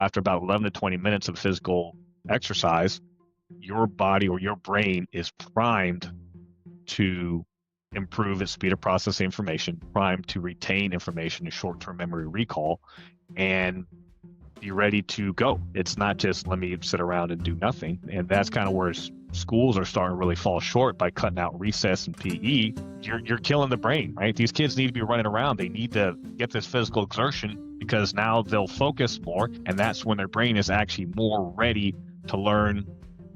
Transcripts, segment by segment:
after about 11 to 20 minutes of physical exercise, your body or your brain is primed to improve its speed of processing information, primed to retain information in short-term memory recall, and be ready to go. It's not just let me sit around and do nothing. And that's kind of where schools are starting to really fall short by cutting out recess and PE. You're killing the brain, right? These kids need to be running around. They need to get this physical exertion because now they'll focus more, and that's when their brain is actually more ready to learn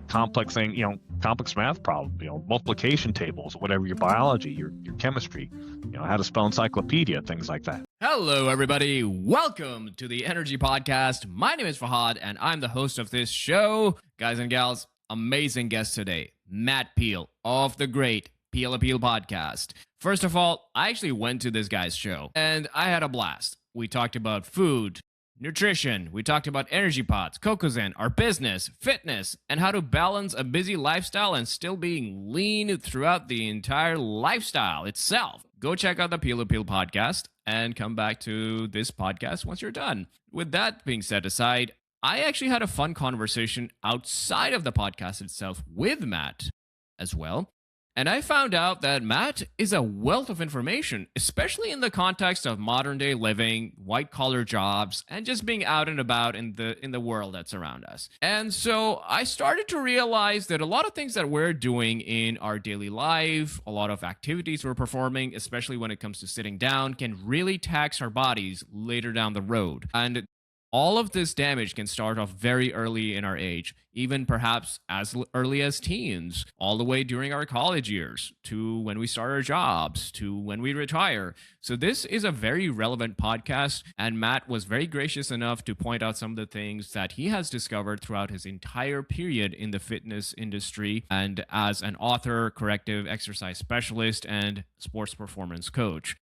complex math problems, multiplication tables, whatever your biology, your chemistry, how to spell encyclopedia, things like that. Hello, everybody. Welcome to the Energy Podcast. My name is Fahad, and I'm the host of this show. Guys and gals, amazing guest today, Matt Peele of the great Peele Appeal Podcast. First of all, I actually went to this guy's show, and I had a blast. We talked about food, nutrition, we talked about energy pods, Cocozen, our business, fitness, and how to balance a busy lifestyle and still being lean throughout the entire lifestyle itself. Go check out the Peele Appeal Podcast and come back to this podcast once you're done. With that being set aside, I actually had a fun conversation outside of the podcast itself with Matt as well. And I found out that Matt is a wealth of information, especially in the context of modern day living, white collar jobs, and just being out and about in the world that's around us. And so I started to realize that a lot of things that we're doing in our daily life, a lot of activities we're performing, especially when it comes to sitting down, can really tax our bodies later down the road. And all of this damage can start off very early in our age, even perhaps as early as teens, all the way during our college years, to when we start our jobs, to when we retire. So this is a very relevant podcast, and Matt was very gracious enough to point out some of the things that he has discovered throughout his entire period in the fitness industry and as an author, corrective exercise specialist, and sports performance coach.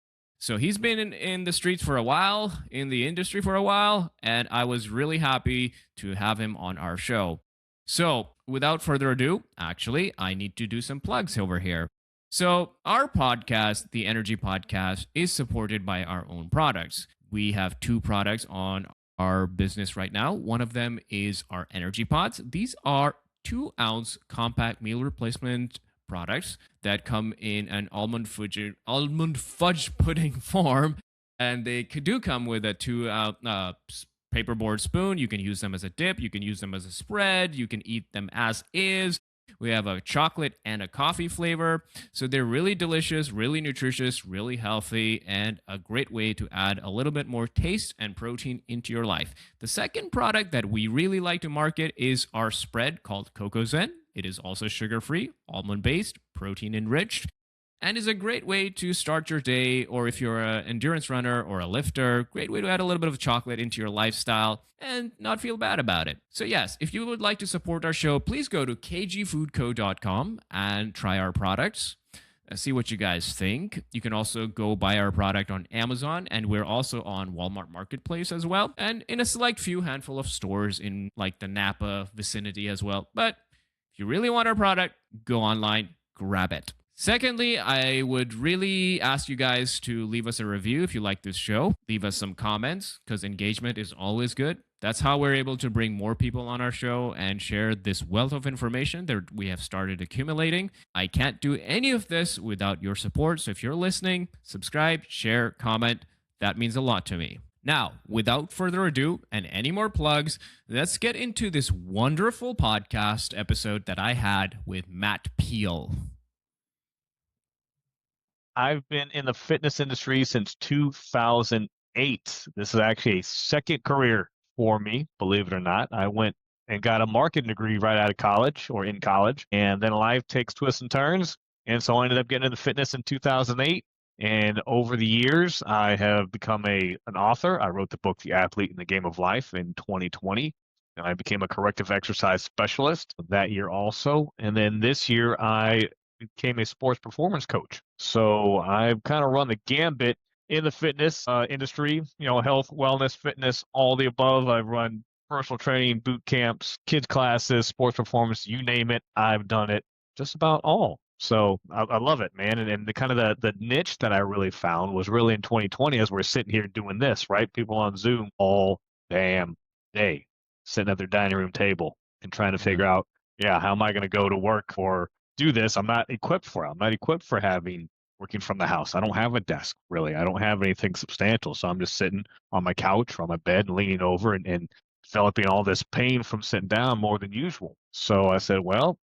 So he's been in the streets for a while, in the industry for a while, and I was really happy to have him on our show. So without further ado, actually, I need to do some plugs over here. So our podcast, the Energy Podcast, is supported by our own products. We have two products on our business right now. One of them is our Energy Pods. These are 2-ounce compact meal replacement products that come in an almond fudge pudding form, and they do come with a 2-ounce paperboard spoon. You can use them as a dip, you can use them as a spread, you can eat them as is. We have a chocolate and a coffee flavor, so they're really delicious, really nutritious, really healthy, and a great way to add a little bit more taste and protein into your life. The second product that we really like to market is our spread called Cocozen. It is also sugar-free, almond-based, protein-enriched, and is a great way to start your day, or if you're an endurance runner or a lifter, great way to add a little bit of chocolate into your lifestyle and not feel bad about it. So yes, if you would like to support our show, please go to kgfoodco.com and try our products. See what you guys think. You can also go buy our product on Amazon, and we're also on Walmart Marketplace as well, and in a select few handful of stores in like the Napa vicinity as well. But if you really want our product, go online, grab it. Secondly, I would really ask you guys to leave us a review if you like this show. Leave us some comments, because engagement is always good. That's how we're able to bring more people on our show and share this wealth of information that we have started accumulating. I can't do any of this without your support. So if you're listening, subscribe, share, comment. That means a lot to me. Now, without further ado and any more plugs, let's get into this wonderful podcast episode that I had with Matt Peele. I've been in the fitness industry since 2008. This is actually a second career for me, believe it or not. I went and got a marketing degree right out of college or in college, and then life takes twists and turns. And so I ended up getting into fitness in 2008. And over the years, I have become an author. I wrote the book, The Athlete in the Game of Life, in 2020. And I became a corrective exercise specialist that year also. And then this year, I became a sports performance coach. So I've kind of run the gambit in the fitness industry, health, wellness, fitness, all the above. I've run personal training, boot camps, kids classes, sports performance, you name it. I've done it, just about all. So I love it, man. And the kind of the niche that I really found was really in 2020 as we're sitting here doing this, right? People on Zoom all damn day. sitting at their dining room table and trying to figure out, how am I going to go to work or do this? I'm not equipped for it. I'm not equipped for working from the house. I don't have a desk really. I don't have anything substantial. So I'm just sitting on my couch or on my bed and leaning over and developing all this pain from sitting down more than usual. So I said, well,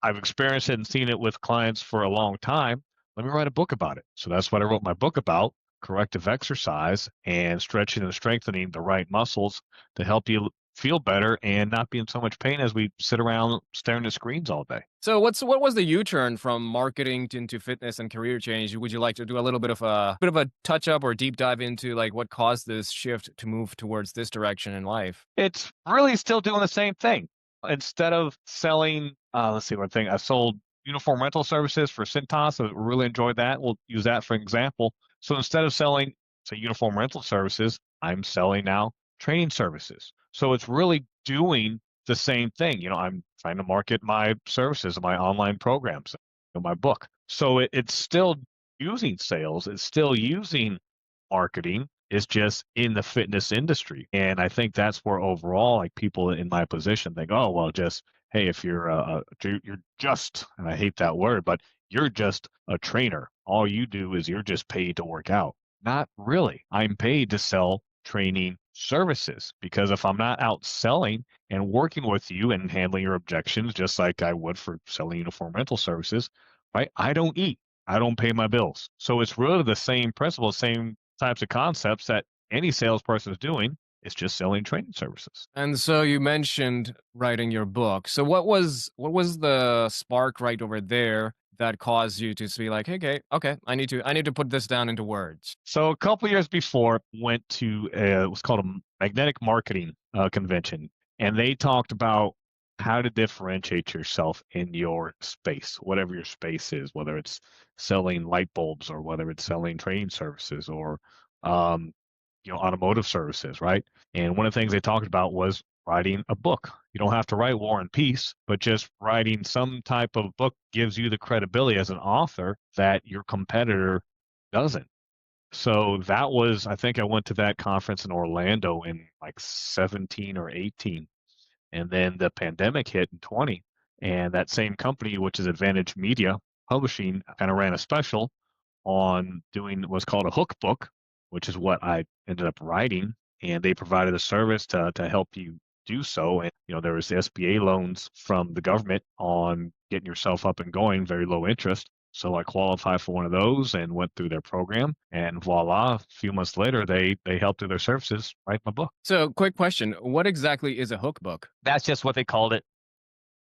I've experienced it and seen it with clients for a long time. Let me write a book about it. So that's what I wrote my book about, corrective exercise and stretching and strengthening the right muscles to help you feel better and not be in so much pain as we sit around staring at screens all day. So what was the U-turn from marketing into fitness and career change? Would you like to do a little bit of a touch up or deep dive into like what caused this shift to move towards this direction in life? It's really still doing the same thing. Instead of selling, let's see, one thing, I sold uniform rental services for Cintas. So I really enjoyed that. We'll use that for example. So instead of selling, say, uniform rental services, I'm selling now training services. So it's really doing the same thing. I'm trying to market my services, my online programs, my book. So it's still using sales. It's still using marketing. It's just in the fitness industry. And I think that's where overall, like people in my position think, oh, well, just, hey, if you're just, and I hate that word, but you're just a trainer. All you do is you're just paid to work out. Not really. I'm paid to sell training services because if I'm not out selling and working with you and handling your objections, just like I would for selling uniform rental services, right? I don't eat. I don't pay my bills. So it's really the same principle, same types of concepts that any salesperson is doing. It's just selling training services. And so you mentioned writing your book. So what was the spark right over there that caused you to be like, okay, I need to put this down into words? So a couple years before, went to what's called a magnetic marketing convention, and they talked about how to differentiate yourself in your space, whatever your space is, whether it's selling light bulbs or whether it's selling training services or automotive services, right? And one of the things they talked about was writing a book. You don't have to write War and Peace, but just writing some type of book gives you the credibility as an author that your competitor doesn't. So that was, I think I went to that conference in Orlando in like 17 or 18. And then the pandemic hit in 20. And that same company, which is Advantage Media Publishing, kind of ran a special on doing what's called a hook book, which is what I ended up writing. And they provided a service to help you do so. And, there was the SBA loans from the government on getting yourself up and going, very low interest. So I qualified for one of those and went through their program. And voila, a few months later, they helped through their services write my book. So quick question, what exactly is a hook book? That's just what they called it.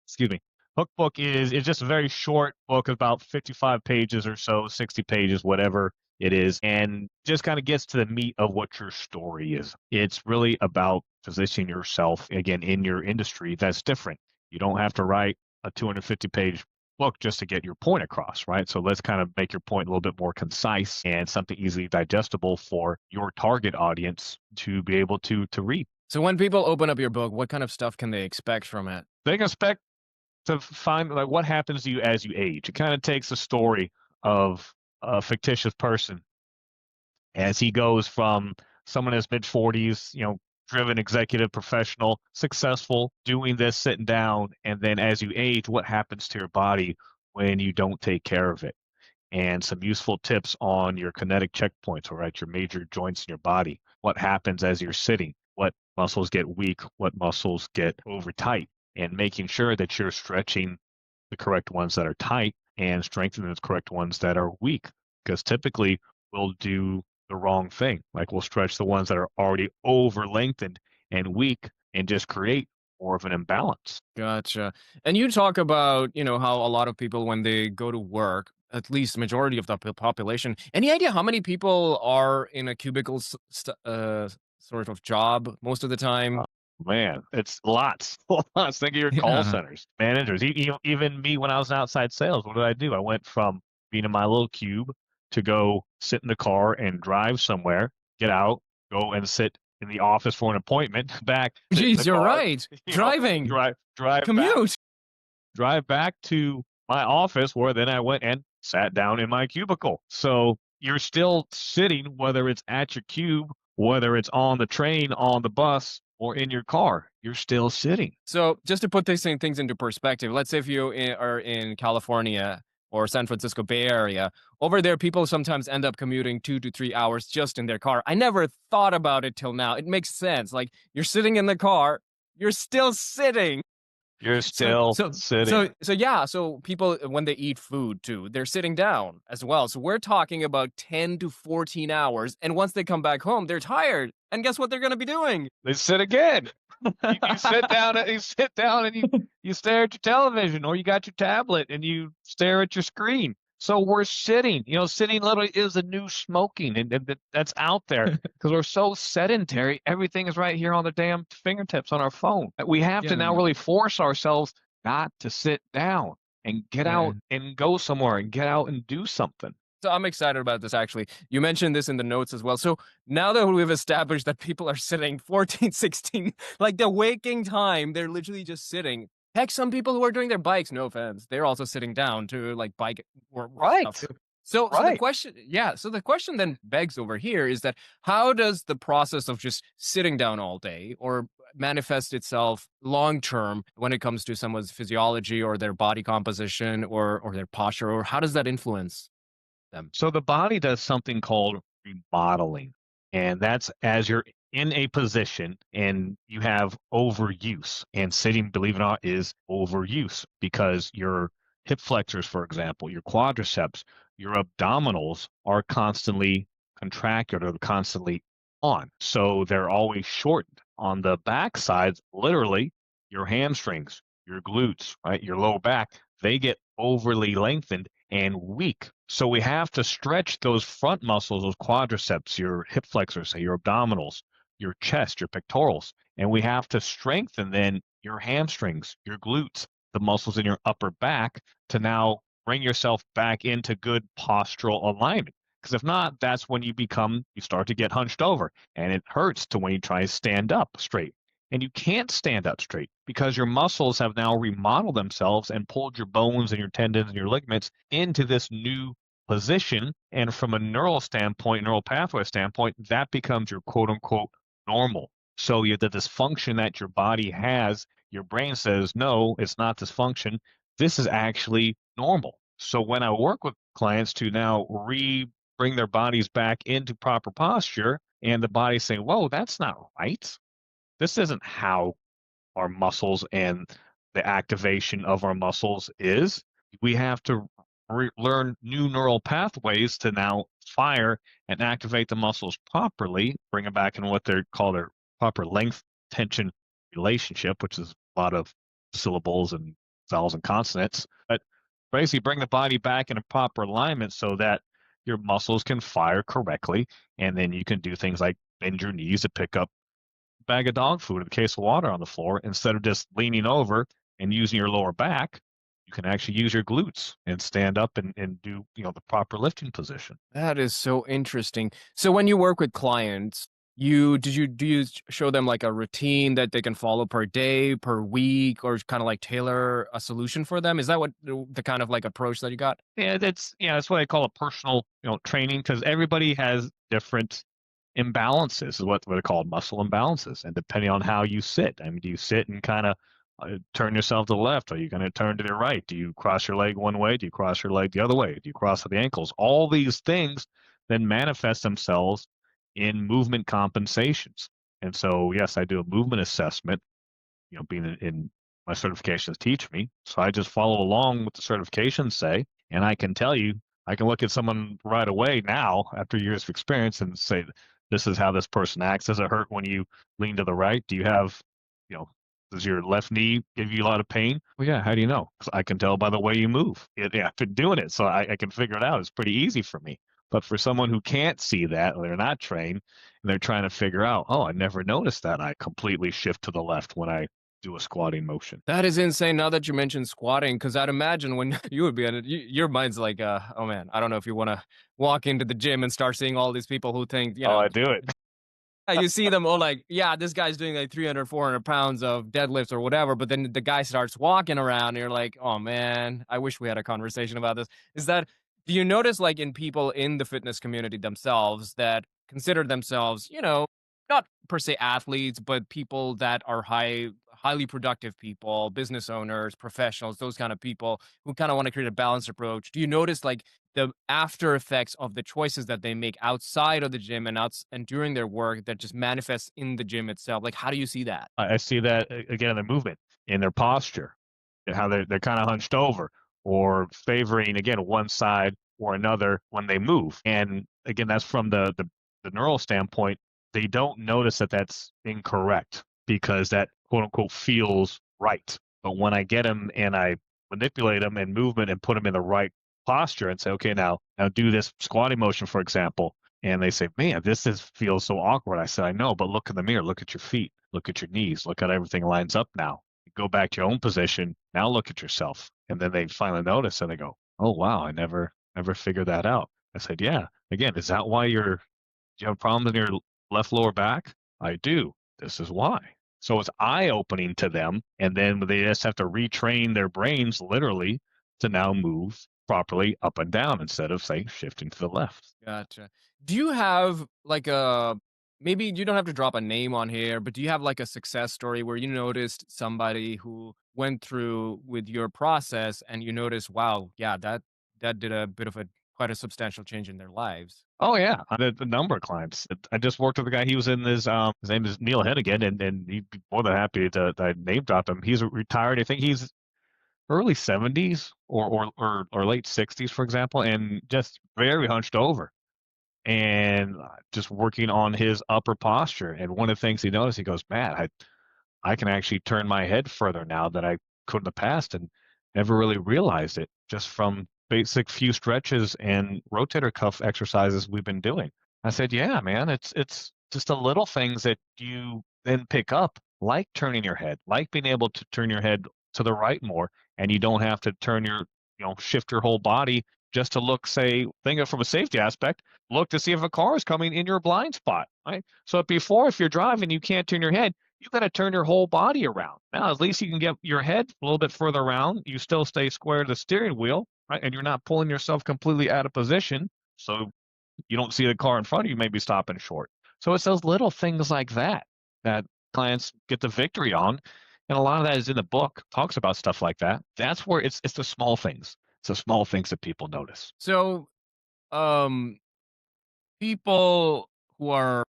Excuse me. Hook book is just a very short book, about 55 pages or so, 60 pages, whatever it is, and just kind of gets to the meat of what your story is. It's really about positioning yourself, again, in your industry that's different. You don't have to write a 250-page book just to get your point across, right? So let's kind of make your point a little bit more concise and something easily digestible for your target audience to be able to read. So when people open up your book, what kind of stuff can they expect from it? They can expect to find like what happens to you as you age. It kind of takes a story of a fictitious person as he goes from someone in his mid 40s, driven executive professional, successful, doing this, sitting down, and then as you age, what happens to your body when you don't take care of it? And some useful tips on your kinetic checkpoints, all right, your major joints in your body. What happens as you're sitting? What muscles get weak? What muscles get over tight? And making sure that you're stretching the correct ones that are tight and strengthening the correct ones that are weak. Because typically we'll do the wrong thing. Like we'll stretch the ones that are already over lengthened and weak and just create more of an imbalance. Gotcha. And you talk about, how a lot of people, when they go to work, at least the majority of the population, any idea how many people are in a cubicle sort of job most of the time? Man, it's lots. Lots. Think of your call centers, managers. Even me when I was in outside sales, what did? I went from being in my little cube to go sit in the car and drive somewhere, get out, go and sit in the office for an appointment, back. Jeez, you're right. Driving. Drive commute. Drive back to my office where then I went and sat down in my cubicle. So you're still sitting, whether it's at your cube, whether it's on the train, on the bus, or in your car, you're still sitting. So just to put these things into perspective, let's say if you are in California or San Francisco Bay Area, over there, people sometimes end up commuting 2 to 3 hours just in their car. I never thought about it till now. It makes sense. Like you're sitting in the car, you're still sitting. You're So, still so, sitting. yeah. So people, when they eat food too, they're sitting down as well. So we're talking about 10 to 14 hours. And once they come back home, they're tired. And guess what they're going to be doing? They sit again. You sit down and you stare at your television, or you got your tablet and you stare at your screen. So we're sitting. Sitting literally is the new smoking, and that's out there because we're so sedentary. Everything is right here on the damn fingertips on our phone. We have to now really force ourselves not to sit down and get out and go somewhere and get out and do something. So I'm excited about this, actually. You mentioned this in the notes as well. So now that we've established that people are sitting 14, 16, like the waking time, they're literally just sitting. Heck, some people who are doing their bikes, no offense, they're also sitting down to like bike or Right. stuff. So the question then begs over here is that how does the process of just sitting down all day or manifest itself long term when it comes to someone's physiology or their body composition or their posture, or how does that influence them? So the body does something called remodeling, and that's as you're in a position and you have overuse. And sitting, believe it or not, is overuse because your hip flexors, for example, your quadriceps, your abdominals are constantly contracted or constantly on. So they're always shortened. On the back sides, literally, your hamstrings, your glutes, right, your lower back, they get overly lengthened and weak. So we have to stretch those front muscles, those quadriceps, your hip flexors, your abdominals, your chest, your pectorals, and we have to strengthen then your hamstrings, your glutes, the muscles in your upper back to now bring yourself back into good postural alignment. Because if not, that's when you start to get hunched over, and it hurts to when you try to stand up straight. And you can't stand up straight because your muscles have now remodeled themselves and pulled your bones and your tendons and your ligaments into this new position. And from a neural pathway standpoint, that becomes your quote unquote normal. So the dysfunction that your body has, your brain says, no, it's not dysfunction. This is actually normal. So when I work with clients to now bring their bodies back into proper posture, and the body's saying, whoa, that's not right. This isn't how our muscles and the activation of our muscles is. We have to learn new neural pathways to now fire and activate the muscles properly, bring them back in what they call their proper length tension relationship, which is a lot of syllables and vowels and consonants. But basically bring the body back in a proper alignment so that your muscles can fire correctly, and then you can do things like bend your knees to pick up bag of dog food, a case of water on the floor, instead of just leaning over and using your lower back. You can actually use your glutes and stand up and do the proper lifting position. That is so interesting. So when you work with clients, do you show them like a routine that they can follow per day, per week, or kind of like tailor a solution for them? Is that what the kind of like approach that you got? Yeah, that's what I call a personal training, because everybody has different imbalances, is what are called, muscle imbalances. And depending on how you sit, I mean, do you sit and kind of turn yourself to the left? Are you going to turn to the right? Do you cross your leg one way? Do you cross your leg the other way? Do you cross at the ankles? All these things then manifest themselves in movement compensations. And so, yes, I do a movement assessment, being in my certifications teach me. So I just follow along what the certifications say. And I can tell you, I can look at someone right away now after years of experience and say, this is how this person acts. Does it hurt when you lean to the right? Do you have, does your left knee give you a lot of pain? Well, yeah. How do you know? Because I can tell by the way you move. I've been doing it, so I can figure it out. It's pretty easy for me. But for someone who can't see that, or they're not trained, and they're trying to figure out, oh, I never noticed that I completely shift to the left when I do a squatting motion. That is insane. Now that you mentioned squatting, because I'd imagine when you would be in it, your mind's like, oh man, I don't know if you want to walk into the gym and start seeing all these people who think, oh, I do it. You see them all like, yeah, this guy's doing like 300, 400 pounds of deadlifts or whatever. But then the guy starts walking around and you're like, oh man, I wish we had a conversation about this. Do you notice like in people in the fitness community themselves that consider themselves, not per se athletes, but people that are highly productive people, business owners, professionals, those kind of people who kind of want to create a balanced approach. Do you notice like the after effects of the choices that they make outside of the gym and and during their work that just manifests in the gym itself? Like, how do you see that? I see that again in their movement, in their posture, and how they're kind of hunched over or favoring again one side or another when they move. And again, that's from the neural standpoint. They don't notice that that's incorrect because that quote unquote feels right. But when I get them and I manipulate them in movement and put them in the right posture and say, okay, now do this squatting motion, for example. And they say, man, feels so awkward. I said, I know, but look in the mirror, look at your feet, look at your knees, look at everything lines up now. Go back to your own position. Now look at yourself. And then they finally notice and they go, oh wow, I never figured that out. I said, yeah. Again, is that why you have problems in your left lower back? I do. This is why. So it's eye-opening to them, and then they just have to retrain their brains literally to now move properly up and down instead of, say, shifting to the left. Gotcha. Do you have like maybe you don't have to drop a name on here, but do you have like a success story where you noticed somebody who went through with your process and you noticed, wow, yeah, that did a bit of quite a substantial change in their lives? Oh yeah, I did a number of clients. I just worked with a guy. He was in his name is Neil Hennigan, and he'd be more than happy to I name drop him. He's retired. I think he's early 70s or late 60s, for example, and just very hunched over and just working on his upper posture. And one of the things he noticed, he goes, Matt, I can actually turn my head further now than I could in the past, and never really realized it just from basic few stretches and rotator cuff exercises we've been doing. I said, yeah, man, it's just the little things that you then pick up, like turning your head, like being able to turn your head to the right more, and you don't have to shift your whole body just to look, say, think of it from a safety aspect, look to see if a car is coming in your blind spot, right? So before, if you're driving, you can't turn your head, you got to turn your whole body around. Now, at least you can get your head a little bit further around. You still stay square to the steering wheel, right? And you're not pulling yourself completely out of position. So you don't see the car in front of you, maybe stopping short. So it's those little things like that that clients get the victory on. And a lot of that is in the book, talks about stuff like that. That's where it's the small things. It's the small things that people notice. So, um, people who are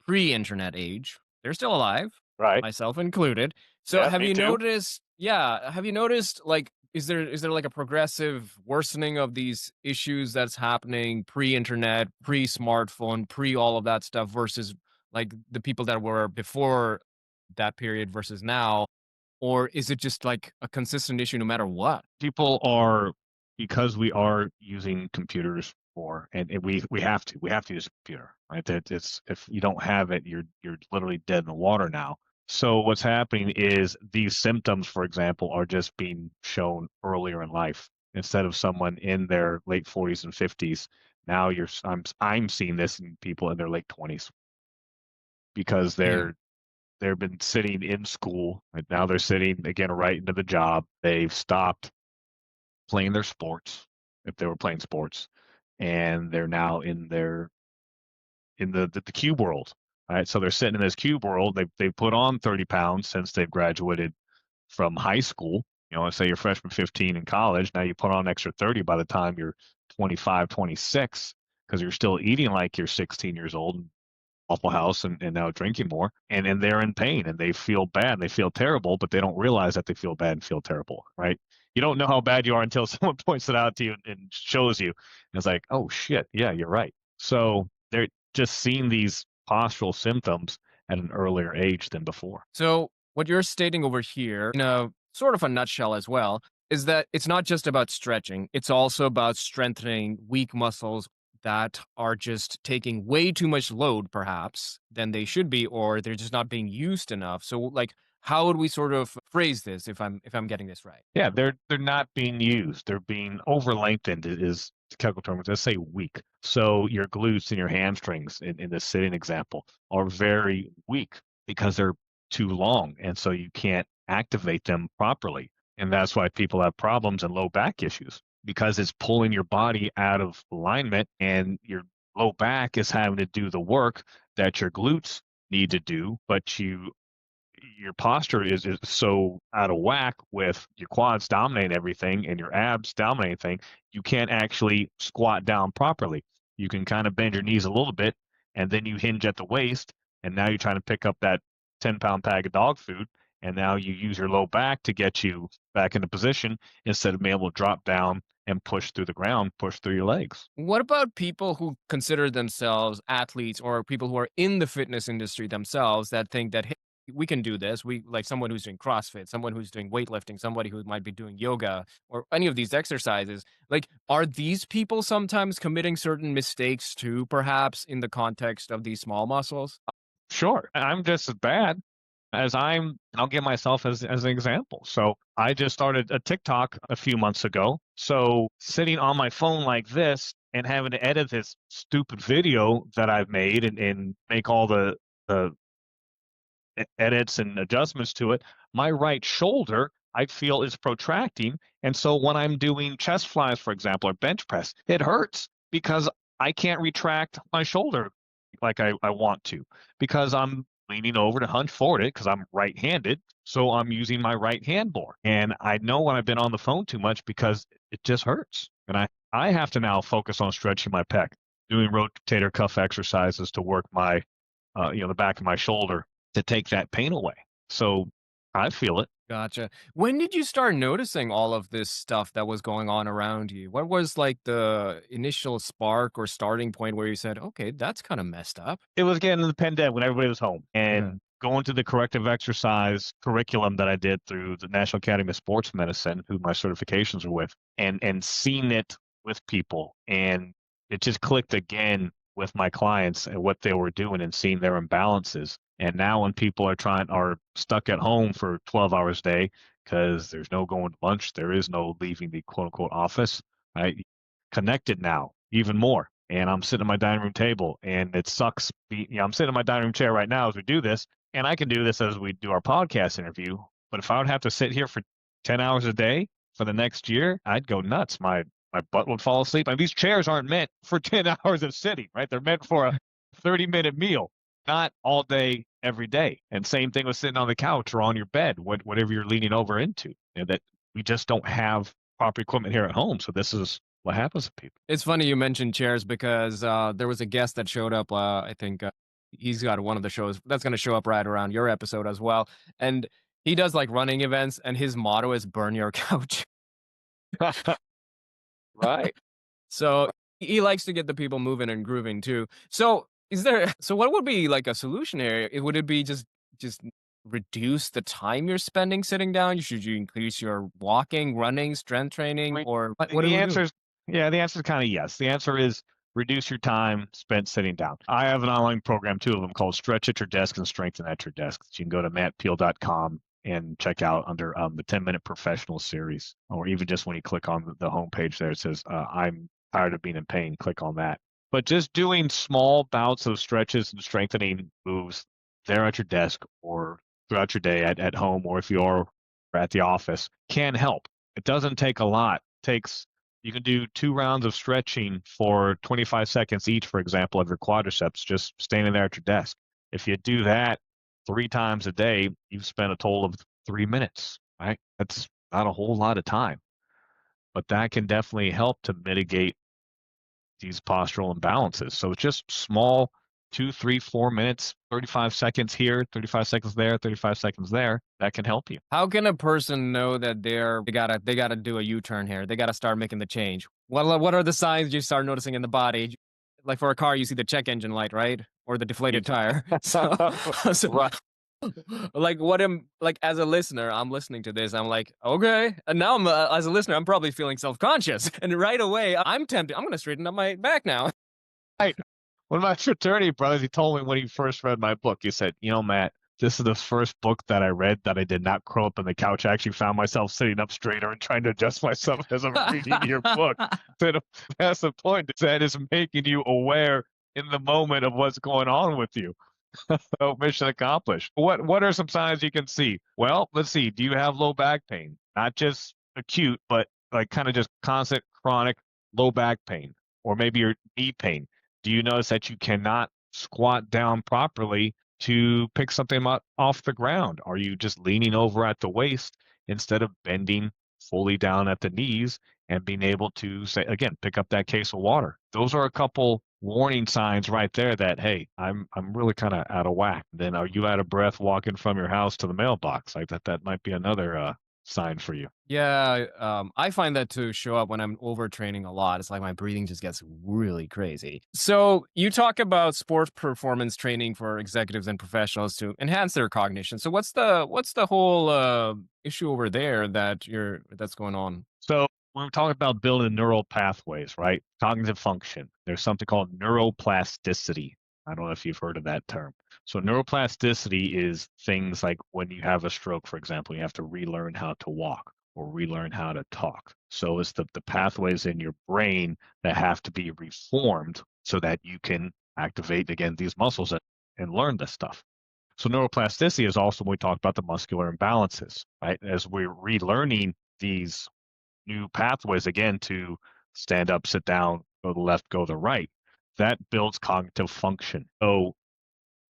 pre-internet age, they're still alive, Right. myself included. So Yeah, have me you too. noticed, yeah, have you noticed like is there like a progressive worsening of these issues that's happening pre-internet, pre-smartphone, pre all of that stuff versus like the people that were before that period versus now? Or is it just like a consistent issue no matter what? People are, because we are using computers more, and we have to use a computer, right? That it's, if you don't have it, you're literally dead in the water now. So what's happening is these symptoms, for example, are just being shown earlier in life instead of someone in their late 40s and 50s. Now I'm seeing this in people in their late 20s because Yeah. they've been sitting in school, and now they're sitting again right into the job. They've stopped playing their sports if they were playing sports, and they're now in the cube world. Right, so they're sitting in this cube world. They put on 30 pounds since they've graduated from high school. Let's say you're freshman 15 in college. Now you put on an extra 30 by the time you're 25, 26, because you're still eating like you're 16 years old, Waffle House, and now drinking more, and they're in pain and they feel bad and they feel terrible, but they don't realize that they feel bad and feel terrible, right? You don't know how bad you are until someone points it out to you and shows you. And it's like, oh shit, yeah, you're right. So they're just seeing these postural symptoms at an earlier age than before. So what you're stating over here, in a sort of a nutshell as well, is that it's not just about stretching, it's also about strengthening weak muscles that are just taking way too much load, perhaps, than they should be, or they're just not being used enough. So, like, how would we sort of phrase this if I'm getting this right? Yeah, they're not being used. They're being over lengthened is the technical term. Let's say weak. So your glutes and your hamstrings in this sitting example are very weak because they're too long. And so you can't activate them properly. And that's why people have problems and low back issues, because it's pulling your body out of alignment, and your low back is having to do the work that your glutes need to do, but your posture is so out of whack with your quads dominating everything and your abs dominating everything, you can't actually squat down properly. You can kind of bend your knees a little bit, and then you hinge at the waist, and now you're trying to pick up that 10-pound bag of dog food, and now you use your low back to get you back into position instead of being able to drop down and push through the ground, push through your legs. What about people who consider themselves athletes or people who are in the fitness industry themselves that think that, hey, we can do this? We like someone who's doing CrossFit, someone who's doing weightlifting, somebody who might be doing yoga or any of these exercises. Like, are these people sometimes committing certain mistakes too, perhaps in the context of these small muscles? Sure, I'm just as bad as I'll give myself as an example. So I just started a TikTok a few months ago. So sitting on my phone like this and having to edit this stupid video that I've made and make all the edits and adjustments to it, my right shoulder I feel is protracting. And so when I'm doing chest flies, for example, or bench press, it hurts because I can't retract my shoulder like I want to, because I'm leaning over to hunch forward it because I'm right-handed. So I'm using my right hand more. And I know when I've been on the phone too much because it just hurts. And I have to now focus on stretching my pec, doing rotator cuff exercises to work my, the back of my shoulder to take that pain away. So I feel it. Gotcha. When did you start noticing all of this stuff that was going on around you? What was like the initial spark or starting point where you said, okay, that's kind of messed up? It was getting the pandemic when everybody was home and Yeah. going to the corrective exercise curriculum that I did through the National Academy of Sports Medicine, who my certifications are with, and seeing it with people. And it just clicked again with my clients and what they were doing and seeing their imbalances. And now when people are stuck at home for 12 hours a day because there's no going to lunch, there is no leaving the quote unquote office, right? Connected now even more. And I'm sitting at my dining room table and it sucks. I'm sitting in my dining room chair right now as we do this, and I can do this as we do our podcast interview. But if I would have to sit here for 10 hours a day for the next year, I'd go nuts. My butt would fall asleep. I mean, these chairs aren't meant for 10 hours of sitting, right? They're meant for a 30-minute meal, not all day, every day. And same thing with sitting on the couch or on your bed, whatever you're leaning over into. That we just don't have proper equipment here at home. So this is what happens to people. It's funny you mentioned chairs because there was a guest that showed up. I think he's got one of the shows that's going to show up right around your episode as well. And he does like running events, and his motto is "Burn your couch." Right. So he likes to get the people moving and grooving too. So what would be like a solution here? Would it be just reduce the time you're spending sitting down? Should you increase your walking, running, strength training, or what do The we do? answer is kind of yes. The answer is reduce your time spent sitting down. I have an online program, two of them, called Stretch at Your Desk and Strengthen at Your Desk. You can go to mattpeele.com and check out under the 10-minute professional series, or even just when you click on the homepage there, it says, I'm tired of being in pain, click on that. But just doing small bouts of stretches and strengthening moves there at your desk or throughout your day at home, or if you're at the office, can help. It doesn't take a lot. You can do 2 rounds of stretching for 25 seconds each, for example, of your quadriceps, just standing there at your desk. If you do that 3 times a day, you've spent a total of 3 minutes, right? That's not a whole lot of time, but that can definitely help to mitigate these postural imbalances. So it's just small 2, 3, 4 minutes, 35 seconds here, 35 seconds there, 35 seconds there. That can help you. How can a person know that they gotta do a U-turn here? They gotta start making the change. What are the signs you start noticing in the body? Like for a car, you see the check engine light, right? Or the deflated tire. So, Right. like as a listener, I'm listening to this. I'm like, okay. And now as a listener, I'm probably feeling self-conscious. And right away, I'm tempted. I'm going to straighten up my back now. Right. One of my fraternity brothers, he told me when he first read my book, he said, Matt, this is the first book that I read that I did not curl up on the couch. I actually found myself sitting up straighter and trying to adjust myself as I'm reading your book. So that's the point. That is making you aware in the moment of what's going on with you. So mission accomplished. What are some signs you can see? Well, let's see. Do you have low back pain? Not just acute, but like kind of just constant chronic low back pain, or maybe your knee pain. Do you notice that you cannot squat down properly to pick something up off the ground? Are you just leaning over at the waist instead of bending fully down at the knees and being able to say, again, pick up that case of water? Those are a couple warning signs right there that, hey, I'm really kind of out of whack. Then are you out of breath walking from your house to the mailbox? Like that might be another sign for you. Yeah, I find that to show up when I'm overtraining a lot. It's like my breathing just gets really crazy. So you talk about sports performance training for executives and professionals to enhance their cognition. So what's the whole issue over there that's going on? So when we're talking about building neural pathways, right? Cognitive function, there's something called neuroplasticity. I don't know if you've heard of that term. So neuroplasticity is things like when you have a stroke, for example, you have to relearn how to walk or relearn how to talk. So it's the pathways in your brain that have to be reformed so that you can activate, again, these muscles and learn this stuff. So neuroplasticity is also when we talk about the muscular imbalances, right? As we're relearning these new pathways, again, to stand up, sit down, go to the left, go to the right, that builds cognitive function. So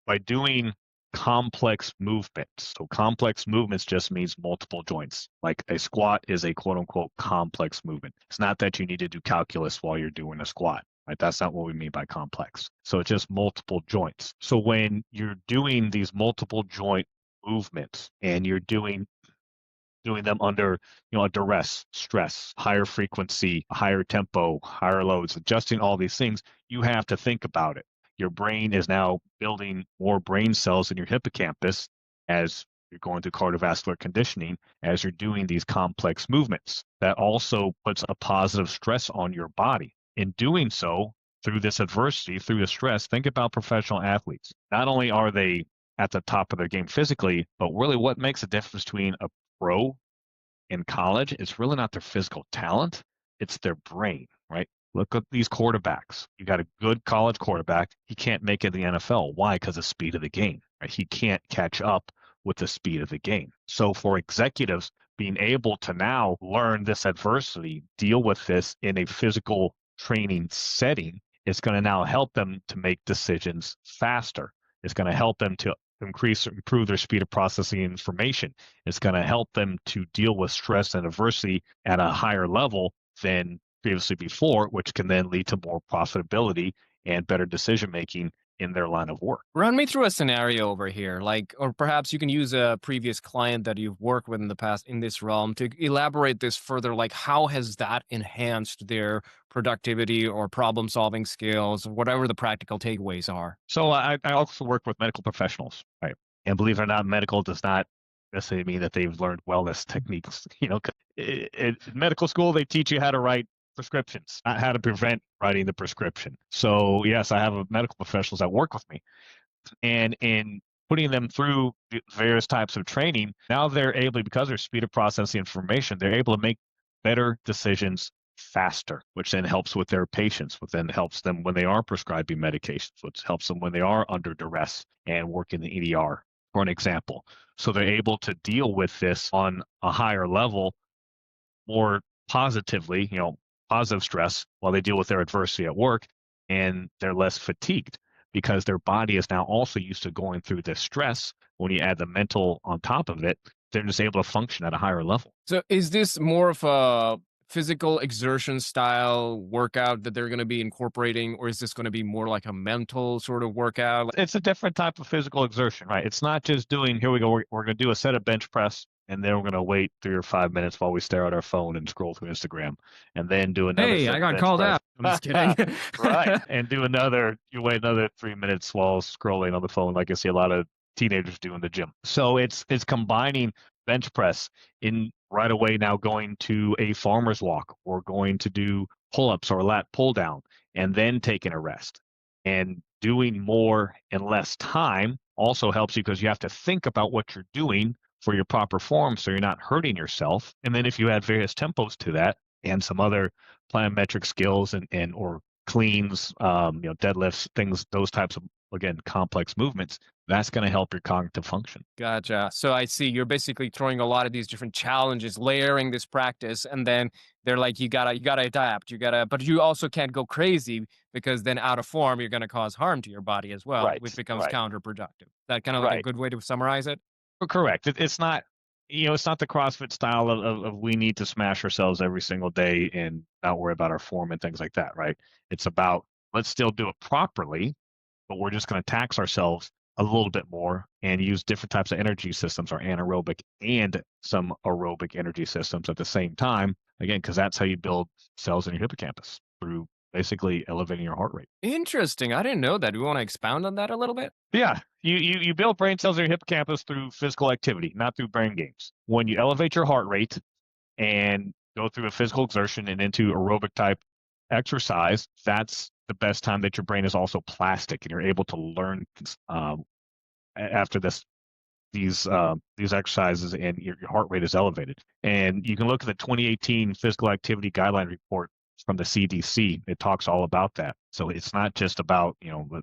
by doing complex movements, so complex movements just means multiple joints. Like a squat is a quote unquote complex movement. It's not that you need to do calculus while you're doing a squat. Right? That's not what we mean by complex. So it's just multiple joints. So when you're doing these multiple joint movements and you're doing them under, a duress, stress, higher frequency, higher tempo, higher loads, adjusting all these things, you have to think about it. Your brain is now building more brain cells in your hippocampus as you're going through cardiovascular conditioning, as you're doing these complex movements. That also puts a positive stress on your body. In doing so, through this adversity, through the stress, think about professional athletes. Not only are they at the top of their game physically, but really what makes a difference between a pro in college, it's really not their physical talent, it's their brain, right? Look at these quarterbacks. You got a good college quarterback. He can't make it in the NFL. Why? Because of speed of the game, right? He can't catch up with the speed of the game. So for executives, being able to now learn this adversity, deal with this in a physical training setting, is going to now help them to make decisions faster. It's going to help them to improve their speed of processing information. It's going to help them to deal with stress and adversity at a higher level than previously before, which can then lead to more profitability and better decision making in their line of work. Run me through a scenario over here, or perhaps you can use a previous client that you've worked with in the past in this realm to elaborate this further. Like, how has that enhanced their productivity or problem solving skills, whatever the practical takeaways are? So I also work with medical professionals, right? And believe it or not, medical does not necessarily mean that they've learned wellness techniques. In medical school, they teach you how to write prescriptions, not how to prevent writing the prescription. So yes, I have medical professionals that work with me, and in putting them through various types of training, now they're able, because their speed of processing information, they're able to make better decisions faster, which then helps with their patients, which then helps them when they are prescribing medications, which helps them when they are under duress and work in the ER, for an example. So they're able to deal with this on a higher level more positively, positive stress while they deal with their adversity at work, and they're less fatigued because their body is now also used to going through this stress. When you add the mental on top of it, they're just able to function at a higher level. So is this more of a physical exertion style workout that they're going to be incorporating, or is this going to be more like a mental sort of workout? It's a different type of physical exertion, right? It's not just doing, here we go, we're going to do a set of bench press, and then we're going to wait 3 or 5 minutes while we stare at our phone and scroll through Instagram, and then do another. Hey, I got called out. I'm just kidding. Right. And do you wait another 3 minutes while scrolling on the phone, like I see a lot of teenagers do in the gym. So it's combining bench press in right away now going to a farmer's walk or going to do pull-ups or lat pull down and then taking a rest. And doing more in less time also helps you because you have to think about what you're doing for your proper form so you're not hurting yourself. And then if you add various tempos to that and some other plyometric skills and or cleans, deadlifts, things, those types of, again, complex movements, that's going to help your cognitive function. Gotcha. So I see you're basically throwing a lot of these different challenges, layering this practice, and then they're like, you gotta adapt, but you also can't go crazy because then out of form, you're going to cause harm to your body as well, Right, which becomes right. counterproductive. that kind of like a Right. good way to summarize it? Correct. It's not, it's not the CrossFit style of we need to smash ourselves every single day and not worry about our form and things like that, right? It's about let's still do it properly, but we're just going to tax ourselves a little bit more and use different types of energy systems, our anaerobic and some aerobic energy systems at the same time. Again, because that's how you build cells in your hippocampus through basically elevating your heart rate. Interesting. I didn't know that. Do you want to expound on that a little bit? Yeah, you build brain cells in your hippocampus through physical activity, not through brain games. When you elevate your heart rate and go through a physical exertion and into aerobic type exercise, that's the best time that your brain is also plastic and you're able to learn after these exercises and your heart rate is elevated. And you can look at the 2018 physical activity guideline report from the CDC. It talks all about that. So it's not just about,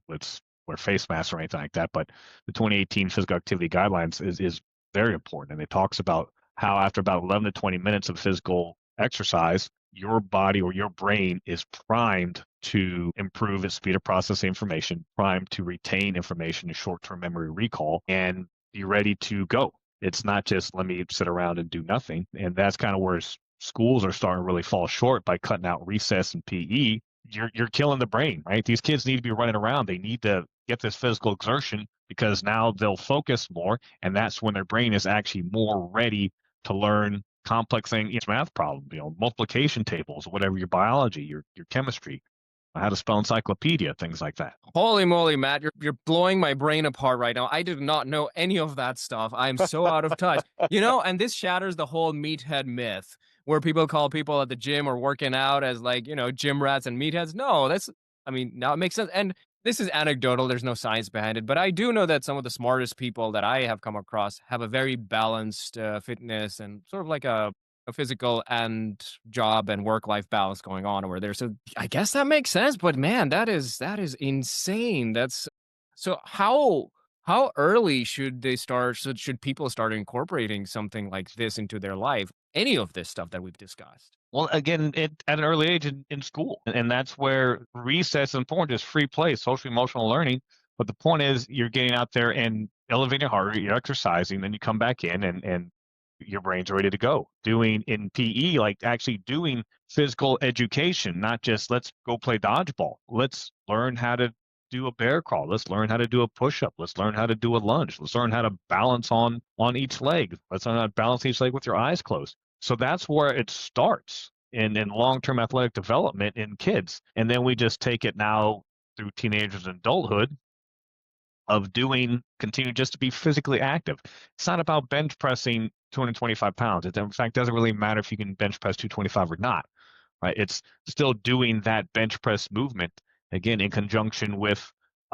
let's wear face masks or anything like that, but the 2018 physical activity guidelines is very important. And it talks about how after about 11 to 20 minutes of physical exercise, your body or your brain is primed to improve its speed of processing information, primed to retain information in short-term memory recall, and be ready to go. It's not just let me sit around and do nothing. And that's kind of where schools are starting to really fall short by cutting out recess and PE. You're killing the brain, right? These kids need to be running around. They need to get this physical exertion because now they'll focus more, and that's when their brain is actually more ready to learn complex things, math problems, multiplication tables, whatever your biology, your chemistry, how to spell encyclopedia, things like that. Holy moly, Matt, you're blowing my brain apart right now. I did not know any of that stuff. I'm so out of touch. And this shatters the whole meathead myth where people call people at the gym or working out as like, gym rats and meatheads. No, now it makes sense. And this is anecdotal. There's no science behind it, but I do know that some of the smartest people that I have come across have a very balanced fitness and sort of like a physical and job and work-life balance going on over there. So I guess that makes sense. But man, that is insane. So how early should they start? Should people start incorporating something like this into their life? Any of this stuff that we've discussed? Well, again, at an early age in school. And that's where recess is important, is free play, social emotional learning. But the point is you're getting out there and elevating your heart rate, you're exercising, then you come back in and your brain's ready to go. Doing in PE, like actually doing physical education, not just let's go play dodgeball. Let's learn how to do a bear crawl. Let's learn how to do a push-up. Let's learn how to do a lunge. Let's learn how to balance on each leg. Let's learn how to balance each leg with your eyes closed. So that's where it starts in long-term athletic development in kids. And then we just take it now through teenagers and adulthood of continue just to be physically active. It's not about bench pressing 225 pounds. It, in fact, doesn't really matter if you can bench press 225 or not, right? It's still doing that bench press movement, again, in conjunction with,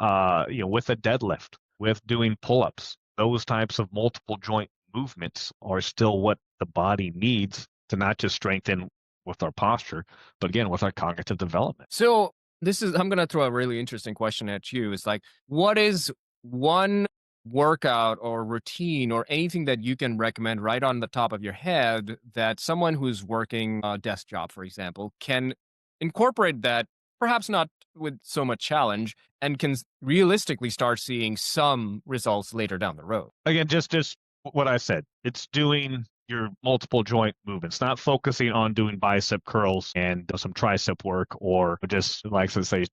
with a deadlift, with doing pull-ups. Those types of multiple joint movements are still what the body needs to not just strengthen with our posture, but again, with our cognitive development. So I'm going to throw a really interesting question at you. It's like, what is one workout or routine or anything that you can recommend right on the top of your head that someone who's working a desk job, for example, can incorporate that, perhaps not with so much challenge, and can realistically start seeing some results later down the road? Again, just what I said. It's doing your multiple joint movements, not focusing on doing bicep curls and some tricep work, or just like I say,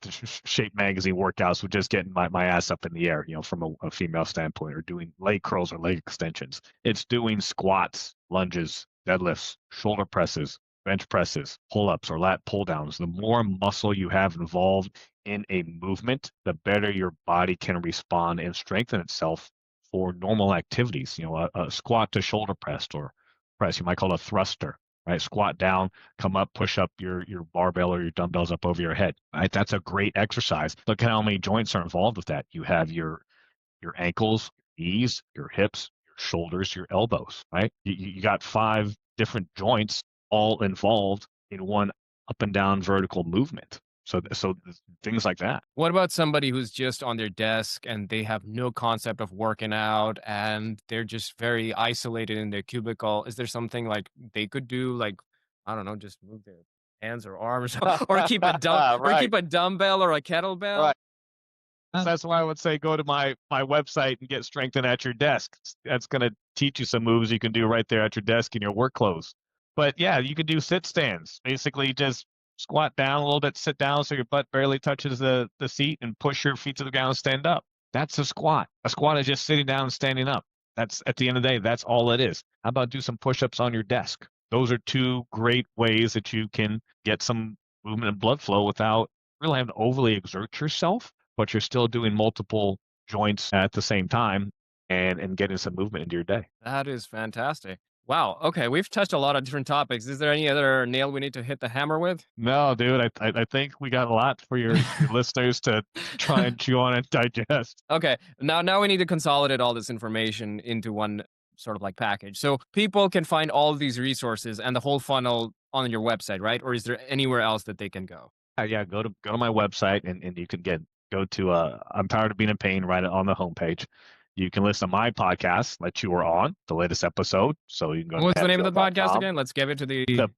Shape magazine workouts with just getting my ass up in the air, from a female standpoint, or doing leg curls or leg extensions. It's doing squats, lunges, deadlifts, shoulder presses, bench presses, pull-ups, or lat pull-downs. The more muscle you have involved in a movement, the better your body can respond and strengthen itself for normal activities. A squat to shoulder press or press, you might call it a thruster, right? Squat down, come up, push up your barbell or your dumbbells up over your head, right? That's a great exercise. Look at how many joints are involved with that. You have your ankles, your knees, your hips, your shoulders, your elbows, right? You got 5 different joints all involved in one up and down vertical movement. So things like that. What about somebody who's just on their desk and they have no concept of working out and they're just very isolated in their cubicle? Is there something like they could do, like, I don't know, just move their hands or arms or keep a Right. keep a dumbbell or a kettlebell? Right. That's why I would say go to my website and get strengthened at your desk. That's going to teach you some moves you can do right there at your desk in your work clothes. But yeah, you can do sit stands. Basically, just squat down a little bit, sit down so your butt barely touches the seat, and push your feet to the ground and stand up. That's a squat. A squat is just sitting down and standing up. That's at the end of the day, that's all it is. How about do some push-ups on your desk? Those are two great ways that you can get some movement and blood flow without really having to overly exert yourself, but you're still doing multiple joints at the same time and getting some movement into your day. That is fantastic. Wow. Okay, we've touched a lot of different topics. Is there any other nail we need to hit the hammer with? No, dude, I think we got a lot for your listeners to try and chew on and digest. Okay, now we need to consolidate all this information into one sort of like package. So people can find all of these resources and the whole funnel on your website, right? Or is there anywhere else that they can go? Yeah, go to my website and you can go to I'm Tired of Being in Pain right on the homepage. You can listen to my podcast that you were on, the latest episode. So you can go. What's the name of the podcast mattpeele.com. again? Let's give it to the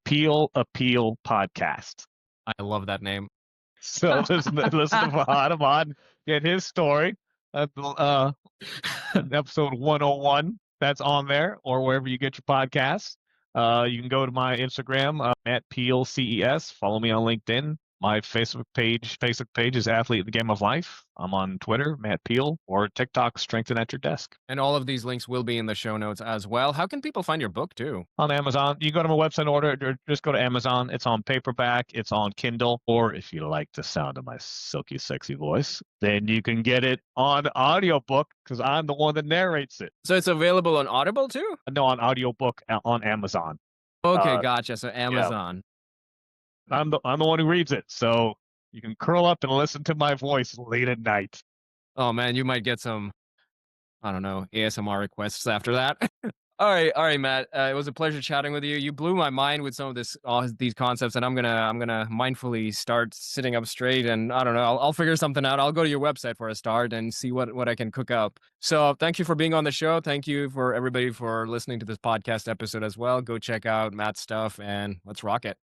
Peele Appeal Podcast. I love that name. So listen to Fahad Ahmad, get his story. Episode 101. That's on there, or wherever you get your podcasts. You can go to my Instagram, Matt Peele CES. Follow me on LinkedIn. My Facebook page is Athlete in the Game of Life. I'm on Twitter, Matt Peele, or TikTok, Strengthen at Your Desk. And all of these links will be in the show notes as well. How can people find your book too? On Amazon. You go to my website and order it, or just go to Amazon. It's on paperback, it's on Kindle, or if you like the sound of my silky, sexy voice, then you can get it on audiobook because I'm the one that narrates it. So it's available on Audible too? No, on audiobook on Amazon. Okay, gotcha. So Amazon. Yeah. I'm the one who reads it, so you can curl up and listen to my voice late at night. Oh man, you might get some, I don't know, ASMR requests after that. All right, Matt. It was a pleasure chatting with you. You blew my mind with some of all these concepts, and I'm gonna mindfully start sitting up straight. And I don't know, I'll figure something out. I'll go to your website for a start and see what I can cook up. So thank you for being on the show. Thank you for everybody for listening to this podcast episode as well. Go check out Matt's stuff and let's rock it.